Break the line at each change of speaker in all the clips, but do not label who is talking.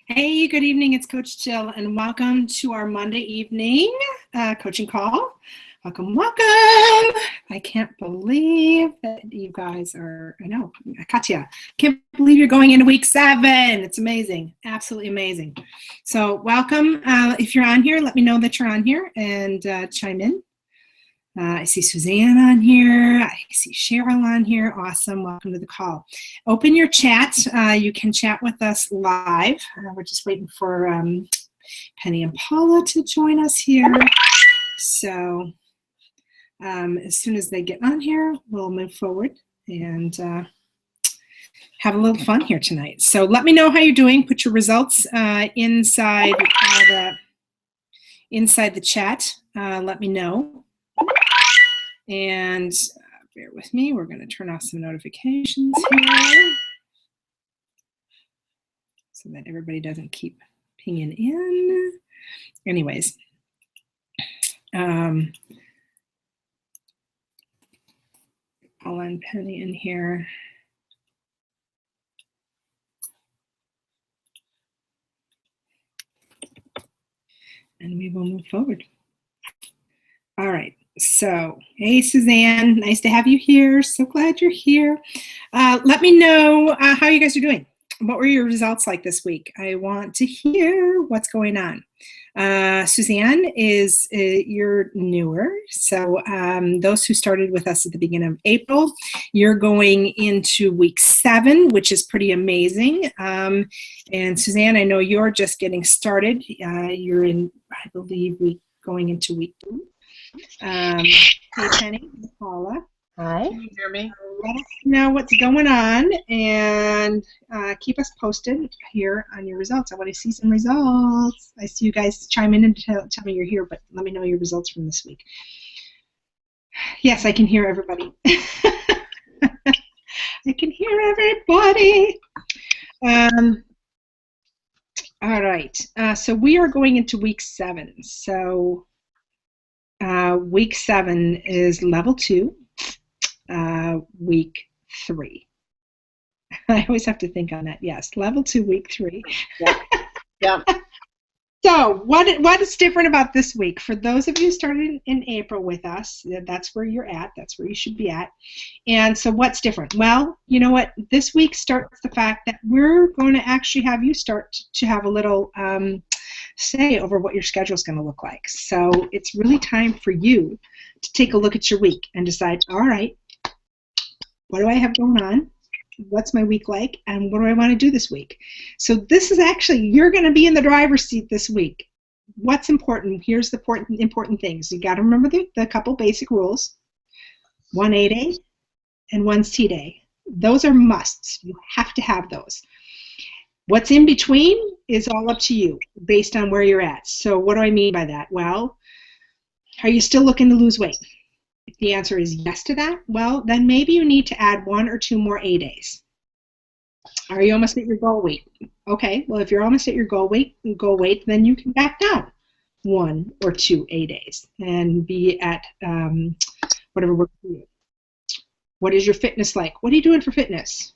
Hey, good evening. It's Coach Jill, and welcome to our Monday evening coaching call. Welcome, welcome. I can't believe that you guys are, I know, Katya, can't believe you're going into week 7. It's amazing, absolutely amazing. So welcome. If you're on here, let me know that you're on here and chime in. I see Suzanne on here. I see Cheryl on here. Awesome. Welcome to the call. Open your chat. You can chat with us live. We're just waiting for Penny and Paula to join us here. So as soon as they get on here, we'll move forward and have a little fun here tonight. So let me know how you're doing. Put your results inside the chat. Let me know. And bear with me, we're going to turn off some notifications here so that everybody doesn't keep pinging in. Anyways, Paula and Penny in here. And we will move forward. All right. So, hey, Suzanne, nice to have you here. So glad you're here. Let me know how you guys are doing. What were your results like this week? I want to hear what's going on. Suzanne, you're newer. So those who started with us at the beginning of April, you're going into week 7, which is pretty amazing. And Suzanne, I know you're just getting started. You're in, I believe, going into week 2. Hey, Penny, Paula.
Hi.
Can you hear me? Let us know what's going on and keep us posted here on your results. I want to see some results. I see you guys chime in and tell me you're here, but let me know your results from this week. Yes, I can hear everybody. I can hear everybody. All right. So we are going into week 7. So week 7 is level 2, week 3. I always have to think on that. Yes, level 2, week 3.
Yeah.
So what is different about this week? For those of you who started in April with us, that's where you're at. That's where you should be at. And so what's different? Well, you know what? This week starts the fact that we're going to actually have you start to have a little say over what your schedule is going to look like. So it's really time for you to take a look at your week and decide, all right, what do I have going on? What's my week like? And what do I want to do this week? So this is actually, you're going to be in the driver's seat this week. What's important? Here's the important things. You got to remember the couple basic rules. 1 A-day and 1 C-day. Those are musts. You have to have those. What's in between is all up to you based on where you're at. So what do I mean by that? Well, are you still looking to lose weight? If the answer is yes to that, well, then maybe you need to add 1 or 2 more A-days. Are you almost at your goal weight? Okay, well, if you're almost at your goal weight, then you can back down 1 or 2 A-days and be at whatever works for you. What is your fitness like? What are you doing for fitness?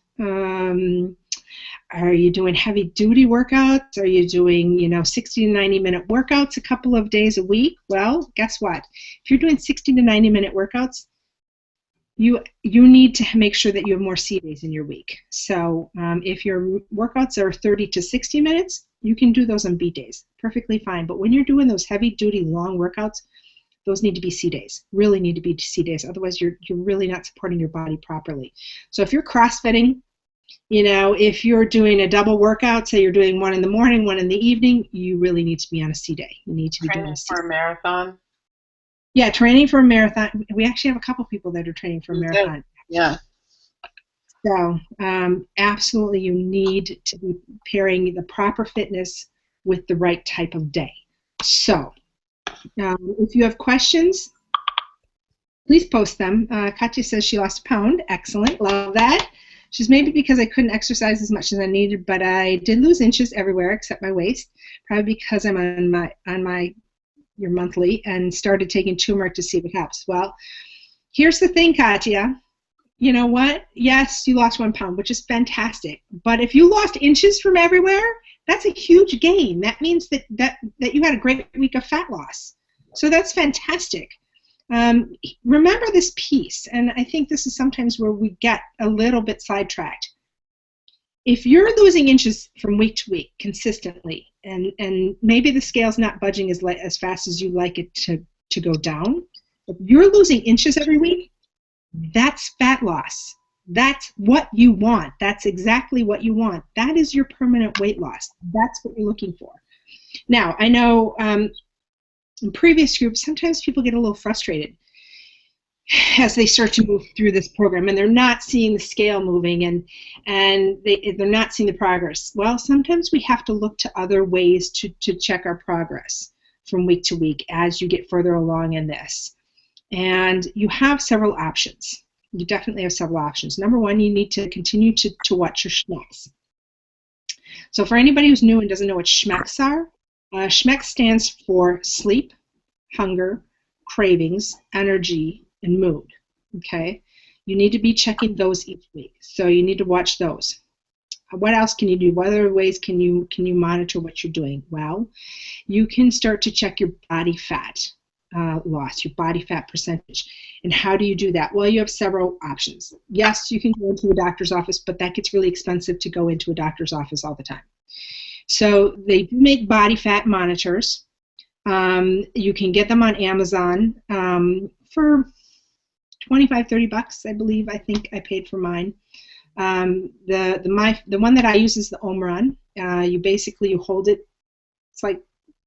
Are you doing heavy-duty workouts? Are you doing, 60 to 90-minute workouts a couple of days a week? Well, guess what? If you're doing 60 to 90-minute workouts, you need to make sure that you have more C days in your week. So if your workouts are 30 to 60 minutes, you can do those on B days. Perfectly fine. But when you're doing those heavy-duty long workouts, those need to be C days. Really need to be C days. Otherwise, you're really not supporting your body properly. So if you're CrossFitting, if you're doing a double workout, say you're doing 1 in the morning, 1 in the evening, you really need to be on a C day. You need to be doing a C day.
For a marathon?
Yeah, training for a marathon. We actually have a couple people that are training for a marathon.
Yeah.
So absolutely you need to be pairing the proper fitness with the right type of day. So if you have questions, please post them. Katya says she lost a pound. Excellent. Love that. She's maybe because I couldn't exercise as much as I needed, but I did lose inches everywhere except my waist. Probably because I'm on your monthly and started taking turmeric to see if it helps. Well, here's the thing, Katya. You know what? Yes, you lost 1 pound, which is fantastic. But if you lost inches from everywhere, That's a huge gain. That means that you had a great week of fat loss. So that's fantastic. Remember this piece, and I think this is sometimes where we get a little bit sidetracked. If you're losing inches from week to week consistently, and maybe the scale's not budging as fast as you like it to go down, if you're losing inches every week, that's fat loss. That's what you want. That's exactly what you want. That is your permanent weight loss. That's what you're looking for. Now, I know in previous groups, sometimes people get a little frustrated as they start to move through this program, and they're not seeing the scale moving, and they're not seeing the progress. Well, sometimes we have to look to other ways to check our progress from week to week as you get further along in this. And you have several options. You definitely have several options. Number one, you need to continue to watch your SHMECs. So for anybody who's new and doesn't know what SHMECs are, SHMEC stands for sleep, hunger, cravings, energy, and mood. Okay? You need to be checking those each week. So you need to watch those. What else can you do? What other ways can you monitor what you're doing? Well, you can start to check your body fat loss, your body fat percentage. And how do you do that? Well, you have several options. Yes, you can go into a doctor's office, but that gets really expensive to go into a doctor's office all the time. So they do make body fat monitors. You can get them on Amazon for $25-$30, I believe. I think I paid for mine. The one that I use is the Omron. You hold it. It's like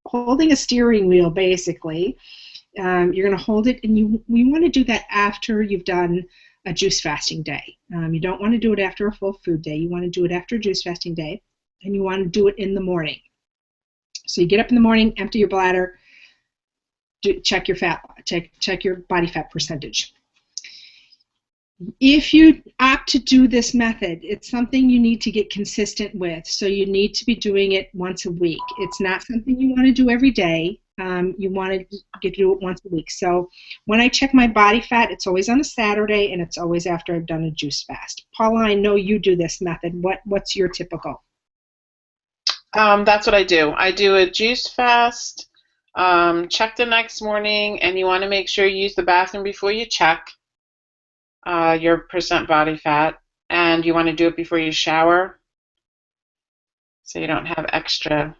holding a steering wheel, basically. You're going to hold it, and you want to do that after you've done a juice fasting day. You don't want to do it after a full food day. You want to do it after a juice fasting day, and you want to do it in the morning. So you get up in the morning, empty your bladder, check your fat, check your body fat percentage. If you opt to do this method, it's something you need to get consistent with. So you need to be doing it once a week. It's not something you want to do every day. You want to do it once a week. So when I check my body fat, it's always on a Saturday, and it's always after I've done a juice fast. Paula, I know you do this method. What's your typical?
That's what I do. I do a juice fast, check the next morning, and you want to make sure you use the bathroom before you check your percent body fat, and you want to do it before you shower so you don't have extra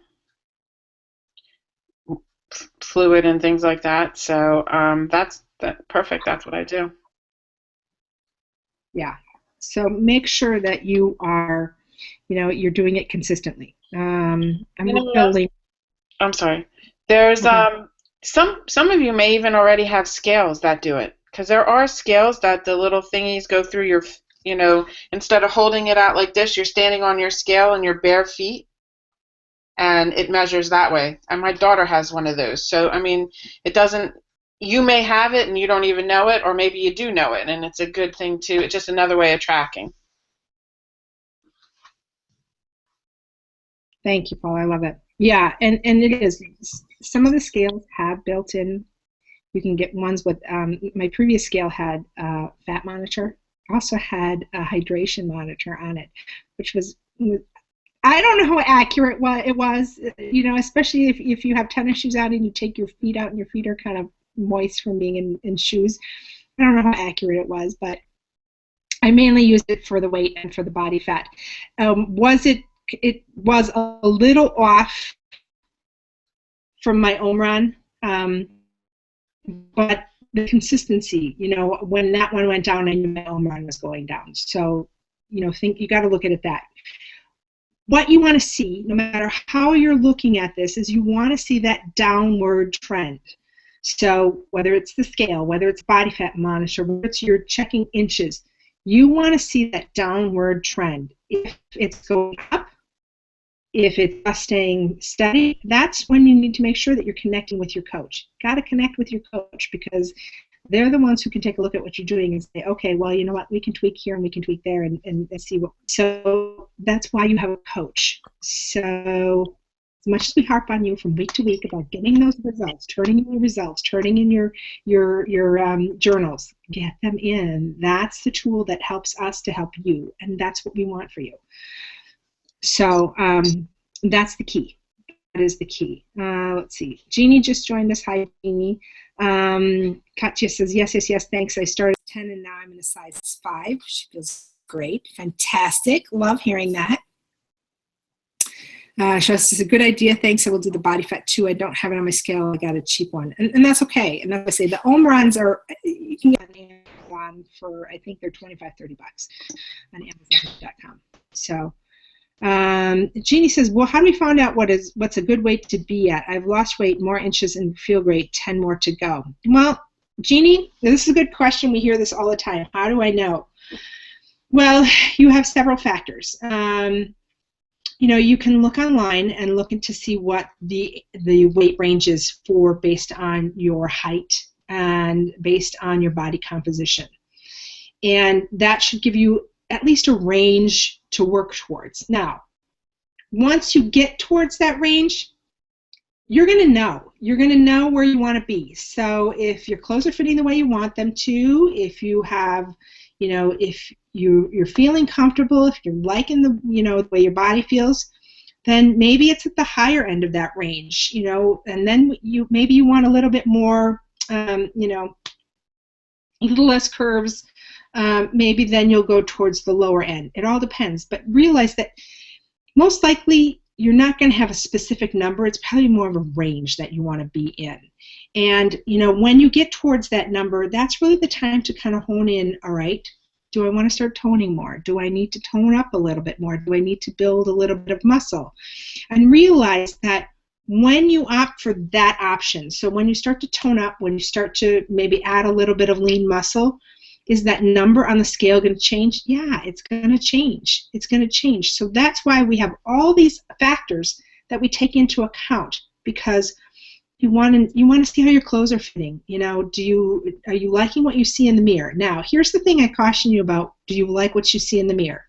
fluid and things like that. So that's perfect. That's what I do.
Yeah. So make sure that you are, you're doing it consistently. I'm
sorry. There's some of you may even already have scales that do it, because there are scales that the little thingies go through your, instead of holding it out like this, you're standing on your scale in your bare feet, and it measures that way. And my daughter has one of those. So, I mean, it doesn't, you may have it and you don't even know it, or maybe you do know it, and it's a good thing too. It's just another way of tracking.
Thank you, Paul. I love it. Yeah, and it is. Some of the scales have built in. You can get ones with, my previous scale had a fat monitor. Also had a hydration monitor on it, which was, I don't know how accurate it was, especially if you have tennis shoes on and you take your feet out and your feet are kind of moist from being in shoes. I don't know how accurate it was, but I mainly used it for the weight and for the body fat. It was a little off from my Omron, but the consistency, when that one went down, I knew my Omron was going down. So, you got to look at it that. What you want to see, no matter how you're looking at this, is you want to see that downward trend. So whether it's the scale, whether it's body fat monitor, whether it's you're checking inches, you want to see that downward trend. If it's going up, if it's just staying steady, that's when you need to make sure that you're connecting with your coach. Got to connect with your coach, because they're the ones who can take a look at what you're doing and say, okay, well, you know what, we can tweak here and we can tweak there and see what. So that's why you have a coach. So as much as we harp on you from week to week about getting those results, turning in your results, turning in your journals, get them in. That's the tool that helps us to help you, and that's what we want for you. So That's the key. That is the key. Let's see. Jeannie just joined us. Hi, Jeannie. Katya says, yes, yes, yes, thanks. I started at 10 and now I'm in a size 5. She feels great. Fantastic. Love hearing that. This is a good idea. Thanks. I will do the body fat too. I don't have it on my scale. I got a cheap one. And that's okay. And as I say, the Omrons are, you can get on Amazon for, I think they're $25, $30 on Amazon.com. So, Jeannie says, well, how do we find out what's a good weight to be at? I've lost weight, more inches, and feel great, 10 more to go. Well, Jeannie, this is a good question. We hear this all the time. How do I know? Well, you have several factors. You can look online and look to see what the weight range is based on your height and based on your body composition. And that should give you at least a range to work towards. Now, once you get towards that range, you're going to know. You're going to know where you want to be. So if your clothes are fitting the way you want them to, if you have, if you're feeling comfortable, if you're liking the way your body feels, then maybe it's at the higher end of that range, and then maybe you want a little bit more, a little less curves. Maybe then you'll go towards the lower end. It all depends, but realize that most likely you're not going to have a specific number. It's probably more of a range that you want to be in. And, when you get towards that number, that's really the time to kind of hone in, all right, do I want to start toning more? Do I need to tone up a little bit more? Do I need to build a little bit of muscle? And realize that when you opt for that option, so when you start to tone up, when you start to maybe add a little bit of lean muscle, is that number on the scale going to change? Yeah, it's going to change. It's going to change. So that's why we have all these factors that we take into account, because you want to see how your clothes are fitting. Are you liking what you see in the mirror? Now, here's the thing I caution you about. Do you like what you see in the mirror?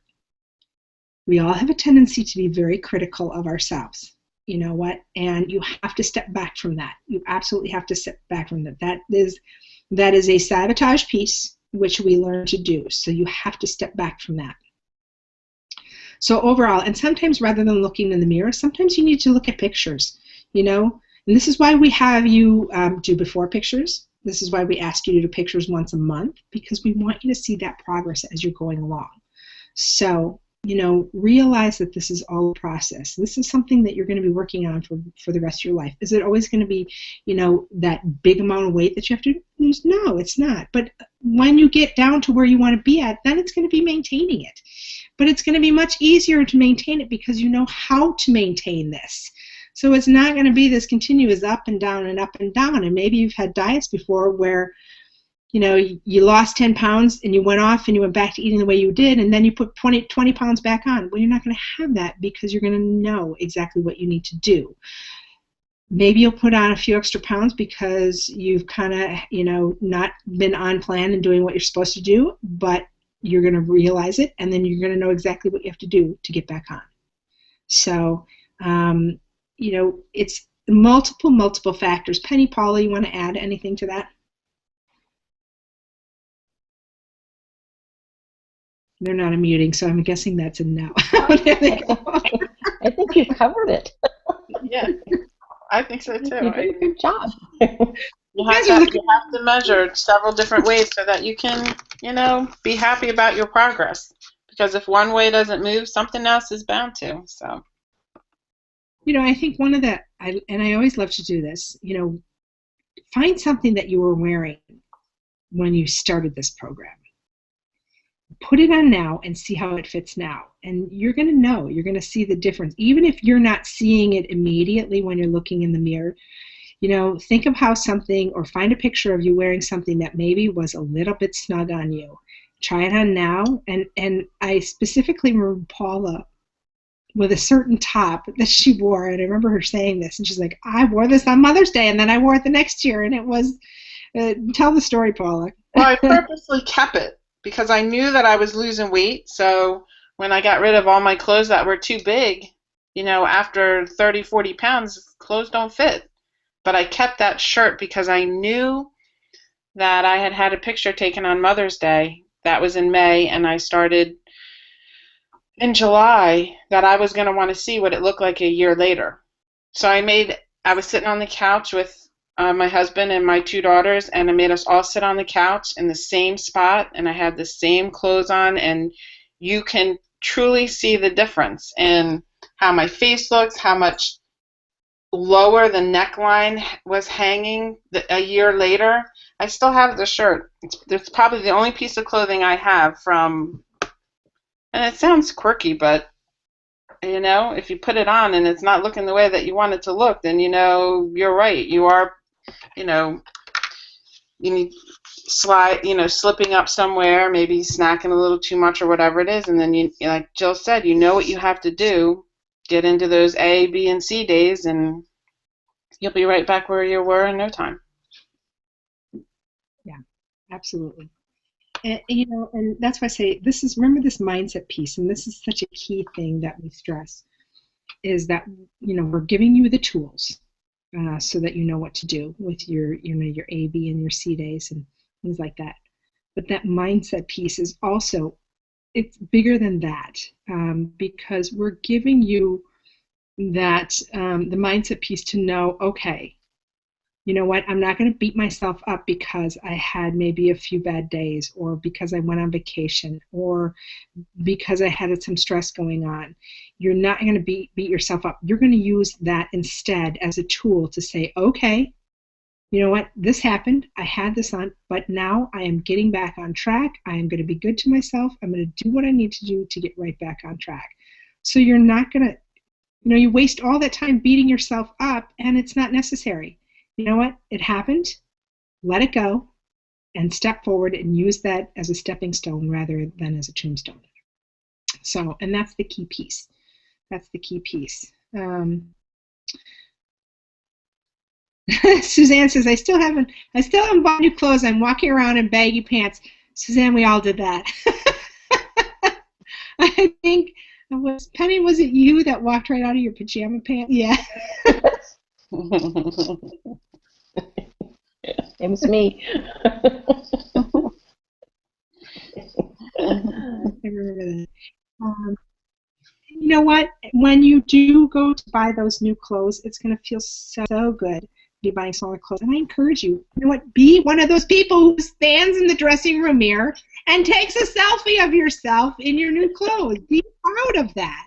We all have a tendency to be very critical of ourselves. You know what? And you have to step back from that. You absolutely have to step back from that. That is a sabotage piece, which we learn to do. So you have to step back from that. So overall, and sometimes rather than looking in the mirror, sometimes you need to look at pictures, And this is why we have you do before pictures. This is why we ask you to do pictures once a month, because we want you to see that progress as you're going along. So, realize that this is all a process. This is something that you're going to be working on for the rest of your life. Is it always going to be, that big amount of weight that you have to lose? No, it's not. But when you get down to where you want to be at, then it's going to be maintaining it. But it's going to be much easier to maintain it because you know how to maintain this. So it's not going to be this continuous up and down and up and down. And maybe you've had diets before where, you lost 10 pounds and you went off and you went back to eating the way you did, and then you put 20 pounds back on. Well, you're not going to have that because you're going to know exactly what you need to do. Maybe you'll put on a few extra pounds because you've kind of, not been on plan and doing what you're supposed to do, but you're going to realize it, and then you're going to know exactly what you have to do to get back on. So, it's multiple factors. Penny, Paula, you want to add anything to that? They're not unmuting, so I'm guessing that's a no. There they go.
I think you've covered it.
Yeah, I think so too.
You did a good job.
You have to measure several different ways so that you can, be happy about your progress. Because if one way doesn't move, something else is bound to. So.
I think one of the, and I always love to do this, find something that you were wearing when you started this program. Put it on now and see how it fits now. And you're going to know, you're going to see the difference. Even if you're not seeing it immediately when you're looking in the mirror, think of how something, or find a picture of you wearing something that maybe was a little bit snug on you. Try it on now. And I specifically remember Paula with a certain top that she wore, and I remember her saying this, and she's like, I wore this on Mother's Day, and then I wore it the next year, and it was, tell the story, Paula.
Well, I purposely kept it because I knew that I was losing weight, so when I got rid of all my clothes that were too big, after 30, 40 pounds, clothes don't fit. But I kept that shirt because I knew that I had a picture taken on Mother's Day. That was in May, and I started in July that I was going to want to see what it looked like a year later. So I was sitting on the couch with my husband and my two daughters, and I made us all sit on the couch in the same spot, and I had the same clothes on, and you can truly see the difference in how my face looks, how much lower the neckline was hanging a year later. I still have the shirt. It's probably the only piece of clothing I have from, and it sounds quirky, but if you put it on and it's not looking the way that you want it to look, then you're right. You are, you know, you need slipping up somewhere, maybe snacking a little too much or whatever it is, and then like Jill said, you know what you have to do. Get into those A, B, and C days, and you'll be right back where you were in no time.
Yeah, absolutely. And that's why I say remember this mindset piece, and this is such a key thing that we stress, is that we're giving you the tools so that you know what to do with your your A, B, and your C days and things like that. But that mindset piece is also, it's bigger than that, because we're giving you that the mindset piece to know, okay, you know what, I'm not going to beat myself up because I had maybe a few bad days, or because I went on vacation, or because I had some stress going on. You're not going to beat yourself up. You're going to use that instead as a tool to say, okay, you know what, this happened, I had this on, but now I am getting back on track. I am going to be good to myself. I'm going to do what I need to do to get right back on track. So you're not going to, you waste all that time beating yourself up, and it's not necessary. You know what? It happened. Let it go and step forward and use that as a stepping stone rather than as a tombstone. So, and that's the key piece. That's the key piece. Suzanne says, I still haven't bought new clothes. I'm walking around in baggy pants. Suzanne, we all did that. I think, Penny, was it you that walked right out of your pajama pants? Yeah.
It was me.
I remember that. You know what? When you do go to buy those new clothes, it's going to feel so good to be buying smaller clothes. And I encourage you, be one of those people who stands in the dressing room mirror and takes a selfie of yourself in your new clothes. Be proud of that.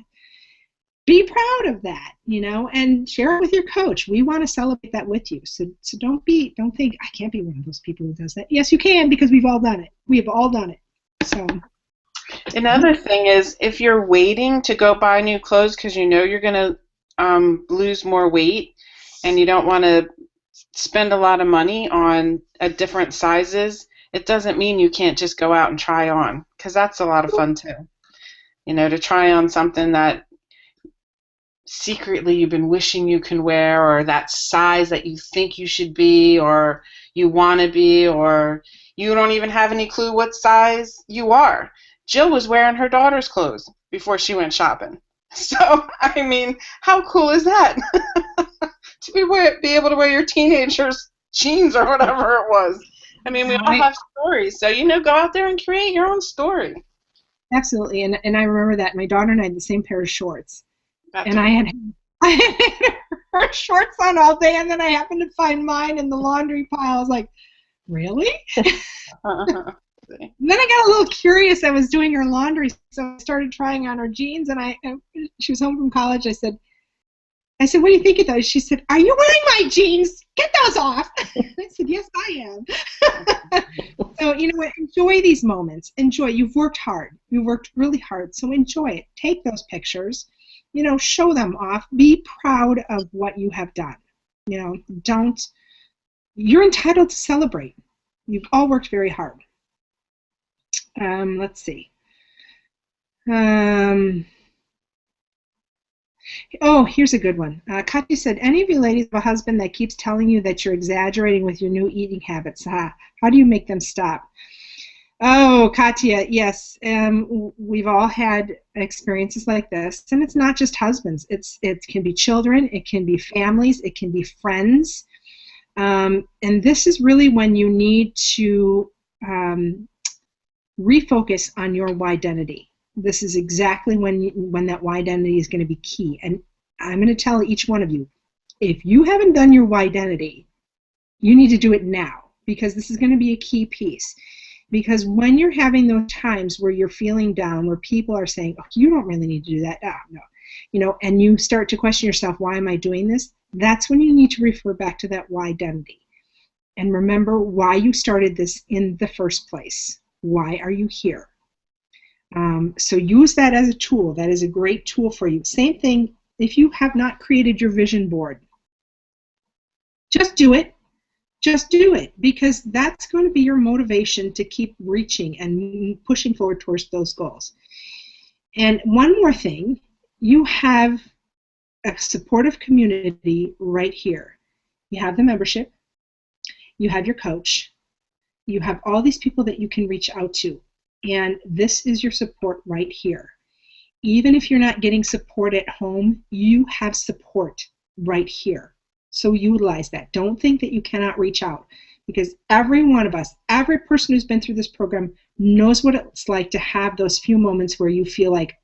Be proud of that, and share it with your coach. We want to celebrate that with you. So don't think, I can't be one of those people who does that. Yes, you can, because we've all done it. We have all done it. So
another thing is, if you're waiting to go buy new clothes because you're going to lose more weight and you don't want to spend a lot of money on different sizes, it doesn't mean you can't just go out and try on, because that's a lot of fun too. To try on something that secretly you've been wishing you can wear, or that size that you think you should be or you want to be, or you don't even have any clue what size you are. Jill was wearing her daughter's clothes before she went shopping. So, I mean, how cool is that? To be able to wear your teenager's jeans or whatever it was. I mean, we all have stories. So, go out there and create your own story.
Absolutely. And I remember that. My daughter and I had the same pair of shorts. And I had her shorts on all day, and then I happened to find mine in the laundry pile. I was like, really? And then I got a little curious. I was doing her laundry, so I started trying on her jeans, and she was home from college. I said, what do you think of those? She said, are you wearing my jeans? Get those off. I said, yes, I am. So, enjoy these moments. Enjoy. You've worked hard. You've worked really hard, so enjoy it. Take those pictures. Show them off. Be proud of what you have done. You're entitled to celebrate. You've all worked very hard. Let's see. Oh, here's a good one. Katya said, any of you ladies have a husband that keeps telling you that you're exaggerating with your new eating habits? How do you make them stop? Oh, Katya, yes. We've all had experiences like this, and it's not just husbands. It can be children, it can be families, it can be friends, and this is really when you need to refocus on your identity. This is exactly when that Y identity is going to be key. And I'm going to tell each one of you, if you haven't done your Y identity, you need to do it now, because this is going to be a key piece. Because when you're having those times where you're feeling down, where people are saying, oh, you don't really need to do that, no, and you start to question yourself, why am I doing this? That's when you need to refer back to that Y identity. And remember why you started this in the first place. Why are you here? So use that as a tool. That is a great tool for you. Same thing if you have not created your vision board. Just do it. Just do it, because that's going to be your motivation to keep reaching and pushing forward towards those goals. And one more thing, you have a supportive community right here. You have the membership, you have your coach, you have all these people that you can reach out to, and this is your support right here. Even if you're not getting support at home, you have support right here. So utilize that. Don't think that you cannot reach out, because every one of us, every person who's been through this program knows what it's like to have those few moments where you feel like,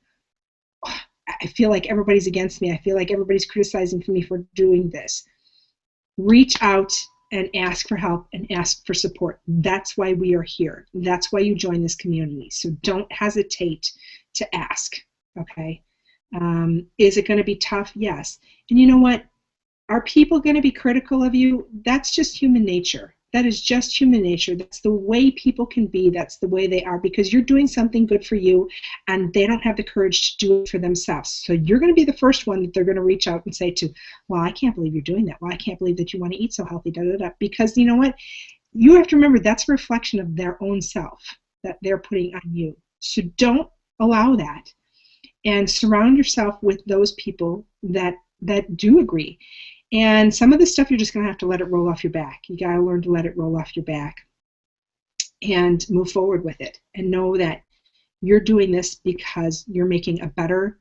oh, I feel like everybody's against me. I feel like everybody's criticizing me for doing this. Reach out and ask for help and ask for support. That's why we are here. That's why you join this community. So don't hesitate to ask, okay? Is it going to be tough? Yes. And you know what? Are people going to be critical of you? That's just human nature. That is just human nature. That's the way people can be. That's the way they are, because you're doing something good for you and they don't have the courage to do it for themselves. So you're going to be the first one that they're going to reach out and say to, well, I can't believe you're doing that. Well, I can't believe that you want to eat so healthy, da, da, da. Because you know what? You have to remember that's a reflection of their own self that they're putting on you. So don't allow that. And surround yourself with those people that do agree. And some of this stuff you're just going to have to let it roll off your back. You got to learn to let it roll off your back and move forward with it, and know that you're doing this because you're making a better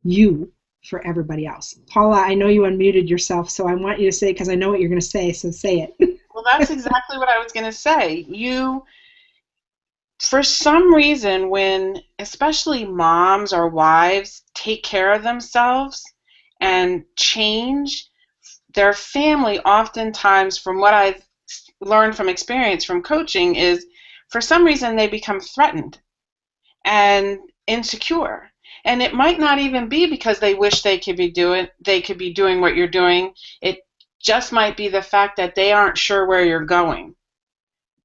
you for everybody else. Paula, I know you unmuted yourself, so I want you to say it because I know what you're going to say, so say it.
Well, that's exactly what I was going to say. For some reason, when especially moms or wives take care of themselves and change, their family oftentimes, from what I've learned from experience from coaching, is for some reason they become threatened and insecure. And it might not even be because they wish they could be doing what you're doing. It just might be the fact that they aren't sure where you're going.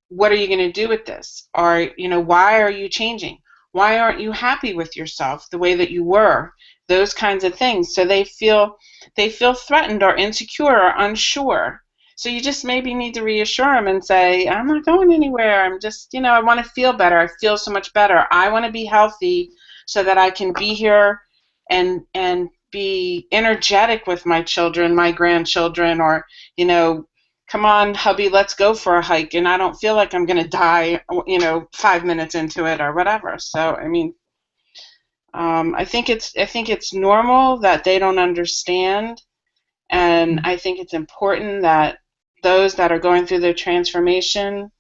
What are you going to do with this? Or, why are you changing? Why aren't you happy with yourself the way that you were? Those kinds of things. So they feel threatened or insecure or unsure. So you just maybe need to reassure them and say, I'm not going anywhere. I'm just, I want to feel better. I feel so much better. I want to be healthy so that I can be here and be energetic with my children, my grandchildren, or, come on, hubby, let's go for a hike, and I don't feel like I'm going to die, 5 minutes into it or whatever. So, I think it's normal that they don't understand, and I think it's important that those that are going through their transformation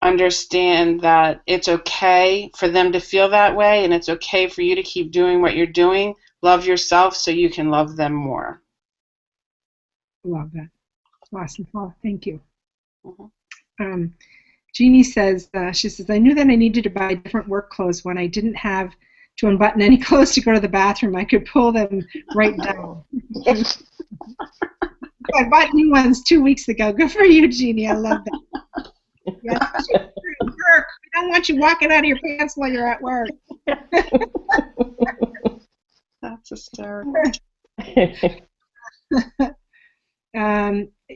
understand that it's okay for them to feel that way, and it's okay for you to keep doing what you're doing. Love yourself so you can love them more.
Love that. Awesome, Paul. Thank you.
Mm-hmm.
Jeannie says, she says, I knew that I needed to buy different work clothes when I didn't have to unbutton any clothes to go to the bathroom. I could pull them right down. I bought new ones 2 weeks ago. Good for you, Jeannie. I love that. Yes, work. We don't want you walking out of your pants while you're at work.
That's hysterical.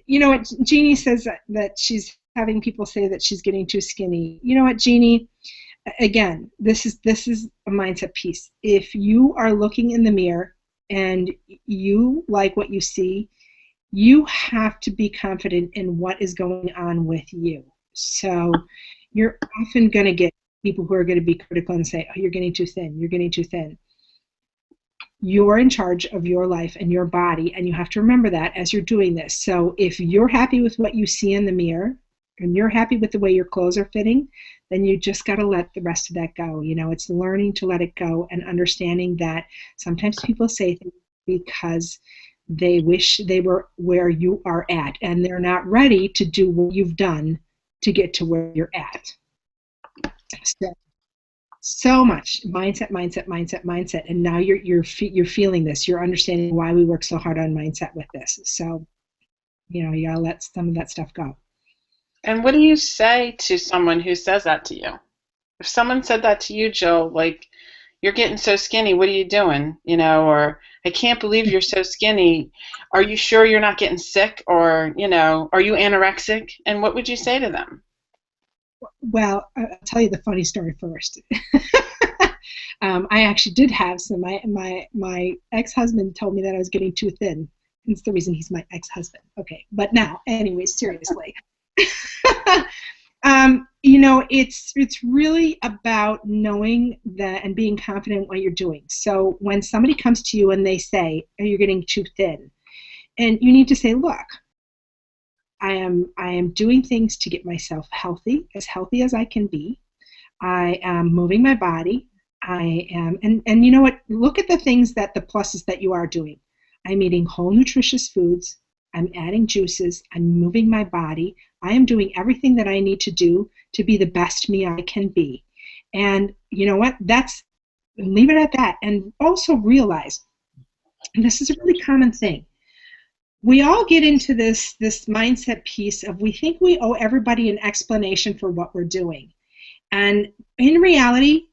You know what, Jeannie says that she's having people say that she's getting too skinny. You know what, Jeannie? Again, this is a mindset piece. If you are looking in the mirror and you like what you see, you have to be confident in what is going on with you. So you're often going to get people who are going to be critical and say, oh, you're getting too thin, you're getting too thin. You're in charge of your life and your body, and you have to remember that as you're doing this. So if you're happy with what you see in the mirror, and you're happy with the way your clothes are fitting, then you just got to let the rest of that go. It's learning to let it go and understanding that sometimes people say things because they wish they were where you are at, and they're not ready to do what you've done to get to where you're at. So much mindset, and now you're feeling this. You're understanding why we work so hard on mindset with this. So, you gotta let some of that stuff go.
And what do you say to someone who says that to you? If someone said that to you, Jill, like, you're getting so skinny, what are you doing? Or I can't believe you're so skinny. Are you sure you're not getting sick? Or, are you anorexic? And what would you say to them?
Well, I'll tell you the funny story first. I actually did have some. My ex-husband told me that I was getting too thin. It's the reason he's my ex-husband. Okay, but now, anyways, seriously. It's really about knowing that and being confident in what you're doing. So when somebody comes to you and they say, "Oh, you're getting too thin," and you need to say, "Look, I am doing things to get myself healthy as I can be. I am moving my body. I am, and you know what? Look at the things the pluses that you are doing. I'm eating whole nutritious foods. I'm adding juices. I'm moving my body. I am doing everything that I need to do to be the best me I can be." And you know what? Leave it at that. And also realize, and this is a really common thing, we all get into this mindset piece of we think we owe everybody an explanation for what we're doing. And in reality,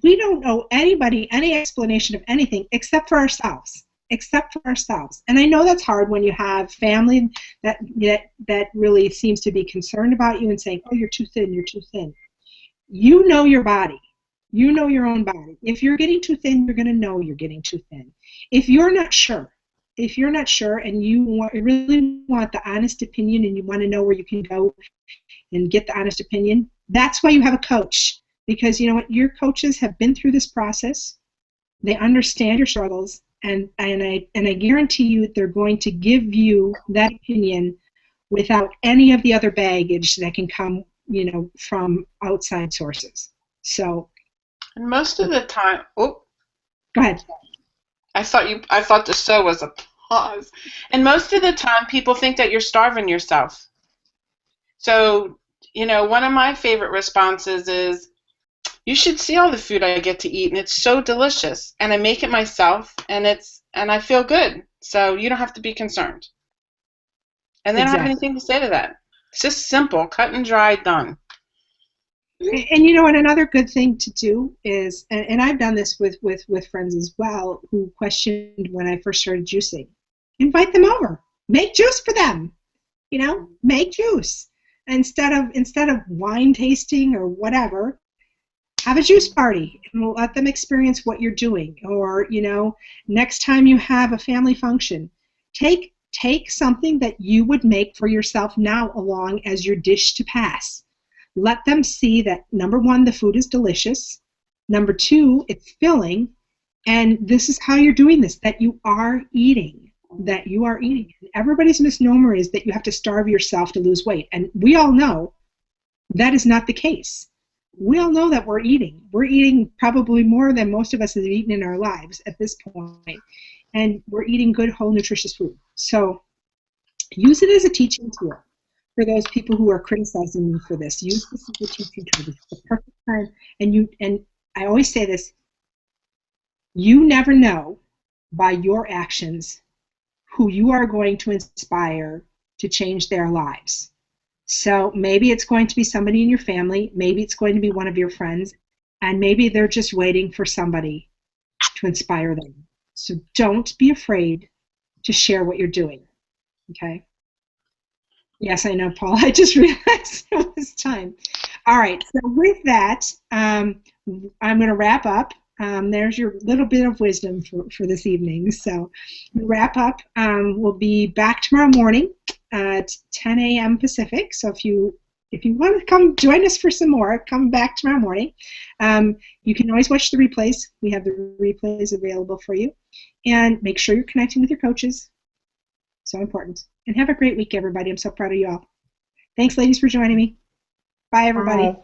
we don't owe anybody any explanation of anything except for ourselves. And I know that's hard when you have family that really seems to be concerned about you and saying, "Oh, you're too thin, you're too thin." You know your body. You know your own body. If you're getting too thin, you're going to know you're getting too thin. If you're not sure and you really want the honest opinion and you want to know where you can go and get the honest opinion, that's why you have a coach. Because you know what? Your coaches have been through this process. They understand your struggles, and I guarantee you they're going to give you that opinion without any of the other baggage that can come, from outside sources. So.
And most of the time,
go ahead.
I thought the show was a pause. And most of the time, people think that you're starving yourself. So, one of my favorite responses is, "You should see all the food I get to eat, and it's so delicious. And I make it myself, and I feel good. So you don't have to be concerned." And they don't have anything to say to that. It's just simple, cut and dry, done.
And what another good thing to do is, and I've done this with friends as well who questioned when I first started juicing. Invite them over. Make juice for them. Make juice. Instead of wine tasting or whatever, have a juice party and let them experience what you're doing. Or, next time you have a family function, take something that you would make for yourself now along as your dish to pass. Let them see that, number one, the food is delicious. Number two, it's filling. And this is how you're doing this, that you are eating. Everybody's misnomer is that you have to starve yourself to lose weight. And we all know that is not the case. We all know that we're eating. We're eating probably more than most of us have eaten in our lives at this point. And we're eating good, whole, nutritious food. So use it as a teaching tool. For those people who are criticizing me for this, use this as a teaching tool. This is the perfect time. And I always say this, you never know by your actions who you are going to inspire to change their lives. So maybe it's going to be somebody in your family, maybe it's going to be one of your friends, and maybe they're just waiting for somebody to inspire them. So don't be afraid to share what you're doing, okay? Yes, I know, Paul. I just realized it was time. All right, so with that, I'm going to wrap up. There's your little bit of wisdom for this evening. So wrap up. We'll be back tomorrow morning at 10 a.m. Pacific. So if you want to come join us for some more, come back tomorrow morning. You can always watch the replays. We have the replays available for you. And make sure you're connecting with your coaches. So important. And have a great week, everybody. I'm so proud of you all. Thanks, ladies, for joining me. Bye, everybody.
Bye.